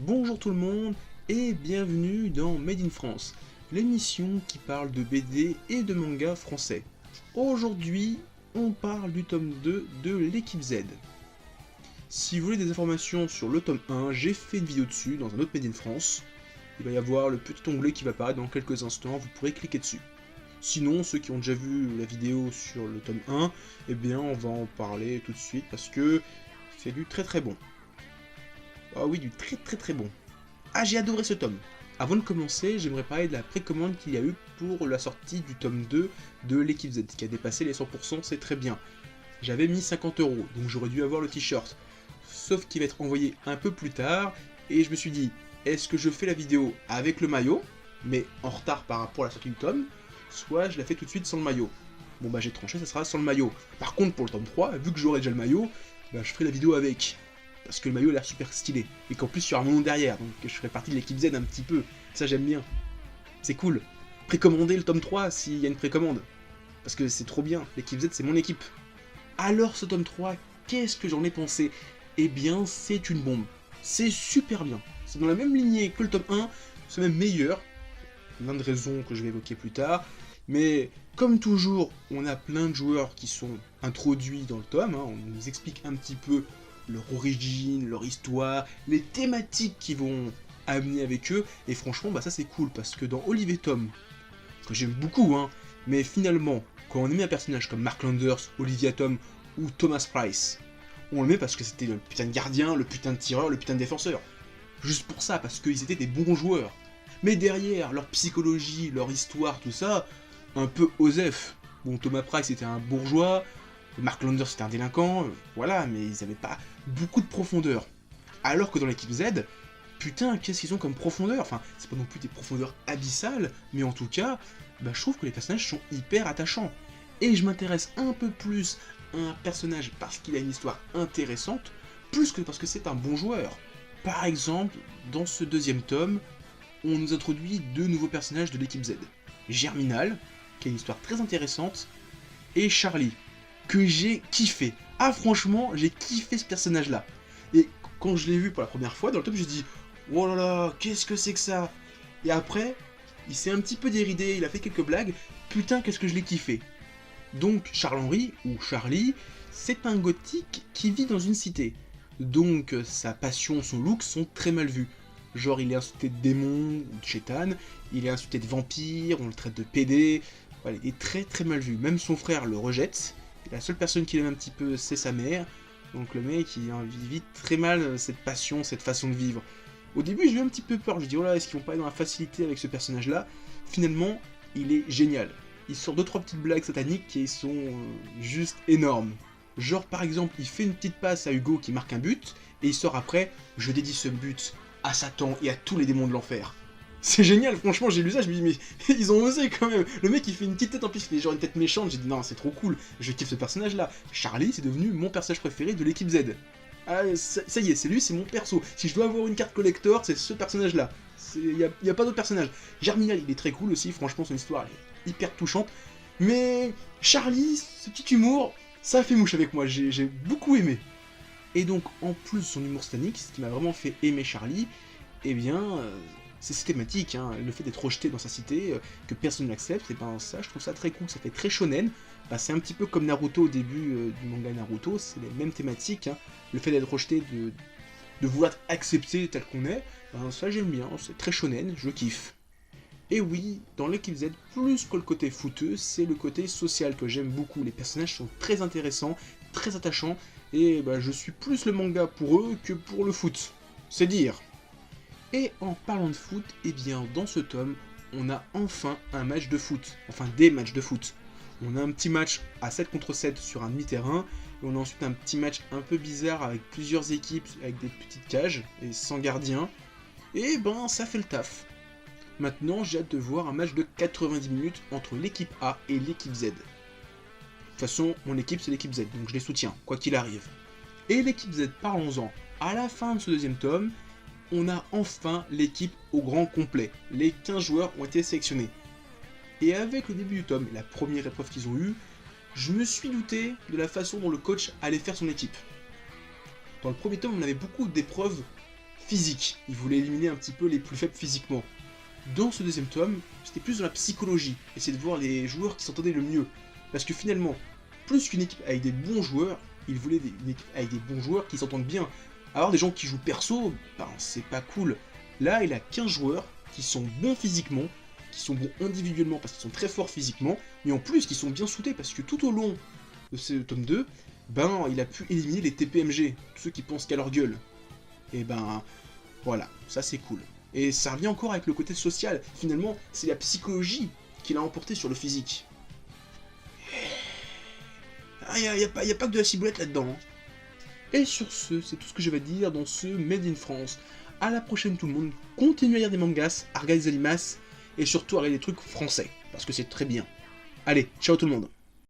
Bonjour tout le monde et bienvenue dans Made in France, l'émission qui parle de BD et de manga français. Aujourd'hui, on parle du tome 2 de l'équipe Z. Si vous voulez des informations sur le tome 1, j'ai fait une vidéo dessus dans un autre Made in France. Il va y avoir le petit onglet qui va apparaître dans quelques instants, vous pourrez cliquer dessus. Sinon, ceux qui ont déjà vu la vidéo sur le tome 1, eh bien on va en parler tout de suite parce que c'est du très bon. Ah oui, du très bon. Ah, j'ai adoré ce tome. Avant de commencer, j'aimerais parler de la précommande qu'il y a eu pour la sortie du tome 2 de l'équipe Z, qui a dépassé les 100%, c'est très bien. J'avais mis 50 €, donc j'aurais dû avoir le t-shirt. Sauf qu'il va être envoyé un peu plus tard, et je me suis dit, est-ce que je fais la vidéo avec le maillot, mais en retard par rapport à la sortie du tome, soit je la fais tout de suite sans le maillot. Bon bah j'ai tranché, ça sera sans le maillot. Par contre pour le tome 3, vu que j'aurai déjà le maillot, bah je ferai la vidéo avec. Parce que le maillot a l'air super stylé. Et qu'en plus il y aura mon nom derrière, donc je ferai partie de l'équipe Z un petit peu. Ça j'aime bien. C'est cool. Précommander le tome 3 s'il y a une précommande. Parce que c'est trop bien, l'équipe Z c'est mon équipe. Alors ce tome 3, qu'est-ce que j'en ai pensé? Eh bien c'est une bombe. C'est super bien. C'est dans la même lignée que le tome 1, c'est même meilleur. Plein de raisons que je vais évoquer plus tard. Mais comme toujours, on a plein de joueurs qui sont introduits dans le tome. On nous explique un petit peu leur origine, leur histoire, les thématiques qu'ils vont amener avec eux, et franchement, bah ça c'est cool, parce que dans Olive et Tom, que j'aime beaucoup, mais finalement, quand on aimait un personnage comme Mark Landers, Olivia Tom ou Thomas Price, on le met parce que c'était le putain de gardien, le putain de tireur, le putain de défenseur. Juste pour ça, parce qu'ils étaient des bons joueurs. Mais derrière, leur psychologie, leur histoire, tout ça, un peu osef. Bon, Thomas Price était un bourgeois, Mark Landers c'était un délinquant, voilà, mais ils avaient pas beaucoup de profondeur. Alors que dans l'équipe Z, putain, qu'est-ce qu'ils ont comme profondeur? Enfin, c'est pas non plus des profondeurs abyssales, mais en tout cas, bah, je trouve que les personnages sont hyper attachants. Et je m'intéresse un peu plus à un personnage parce qu'il a une histoire intéressante, plus que parce que c'est un bon joueur. Par exemple, dans ce deuxième tome, on nous introduit deux nouveaux personnages de l'équipe Z. Germinal, qui a une histoire très intéressante, et Charlie, que j'ai kiffé. Ah franchement, j'ai kiffé ce personnage-là. Et quand je l'ai vu pour la première fois dans le tome, j'ai dit « Oh là là, qu'est-ce que c'est que ça ?» Et après, il s'est un petit peu déridé, il a fait quelques blagues. Putain, qu'est-ce que je l'ai kiffé. Donc Charles-Henri, ou Charlie, c'est un gothique qui vit dans une cité. Donc sa passion, son look sont très mal vus. Genre il est insulté de démons, ou de chétanes, il est insulté de vampires, on le traite de PD, voilà, il est très mal vu. Même son frère le rejette, et la seule personne qui l'aime un petit peu c'est sa mère, donc le mec il vit très mal cette passion, cette façon de vivre. Au début j'ai eu un petit peu peur, je me dis oh là est-ce qu'ils vont pas être dans la facilité avec ce personnage là? Finalement il est génial. Il sort 2-3 petites blagues sataniques qui sont juste énormes. Genre par exemple il fait une petite passe à Hugo qui marque un but, et il sort après « Je dédie ce but à Satan et à tous les démons de l'enfer ». C'est génial, franchement j'ai lu ça, je me dis mais ils ont osé quand même. Le mec il fait une petite tête en plus, il fait genre une tête méchante, j'ai dit non c'est trop cool, je kiffe ce personnage là. Charlie c'est devenu mon personnage préféré de l'équipe Z. Ah, ça y est, c'est lui, c'est mon perso. Si je dois avoir une carte collector, c'est ce personnage là. Il y a pas d'autre personnage. Germinal il est très cool aussi, franchement son histoire est hyper touchante. Mais Charlie, ce petit humour, ça a fait mouche avec moi, j'ai beaucoup aimé. Et donc en plus de son humour satanique, ce qui m'a vraiment fait aimer Charlie, eh bien... c'est systématique, le fait d'être rejeté dans sa cité, que personne n'accepte, et ben ça je trouve ça très cool, ça fait très shonen, bah, c'est un petit peu comme Naruto au début du manga Naruto, c'est les mêmes thématiques, le fait d'être rejeté, de vouloir être accepté tel qu'on est, ben ça j'aime bien, c'est très shonen, je kiffe. Et oui, dans l'équipe Z, plus que le côté footeux, c'est le côté social que j'aime beaucoup, les personnages sont très intéressants, très attachants, et bah, je suis plus le manga pour eux que pour le foot, c'est dire. Et en parlant de foot, eh bien dans ce tome, on a enfin un match de foot, enfin des matchs de foot. On a un petit match à 7 contre 7 sur un demi-terrain, et on a ensuite un petit match un peu bizarre avec plusieurs équipes, avec des petites cages, et sans gardien, et ben ça fait le taf. Maintenant j'ai hâte de voir un match de 90 minutes entre l'équipe A et l'équipe Z. De toute façon, mon équipe c'est l'équipe Z, donc je les soutiens, quoi qu'il arrive. Et l'équipe Z, parlons-en, à la fin de ce deuxième tome, on a enfin l'équipe au grand complet. Les 15 joueurs ont été sélectionnés. Et avec le début du tome, la première épreuve qu'ils ont eue, je me suis douté de la façon dont le coach allait faire son équipe. Dans le premier tome, on avait beaucoup d'épreuves physique. Il voulait éliminer un petit peu les plus faibles physiquement. Dans ce deuxième tome, c'était plus dans la psychologie, essayer de voir les joueurs qui s'entendaient le mieux. Parce que finalement, plus qu'une équipe avec des bons joueurs, il voulait une équipe avec des bons joueurs qui s'entendent bien. Alors des gens qui jouent perso, ben c'est pas cool. Là, il a 15 joueurs qui sont bons physiquement, qui sont bons individuellement parce qu'ils sont très forts physiquement, mais en plus qui sont bien soudés parce que tout au long de ce tome 2, ben il a pu éliminer les TPMG, ceux qui pensent qu'à leur gueule. Et ben voilà, ça c'est cool. Et ça revient encore avec le côté social, finalement c'est la psychologie qui l'a emporté sur le physique. Ah, y a pas que de la ciboulette là-dedans. Hein. Et sur ce, c'est tout ce que je vais dire dans ce Made in France. A la prochaine tout le monde, continuez à lire des mangas, à regarder des animas, et surtout à regarder des trucs français, parce que c'est très bien. Allez, ciao tout le monde.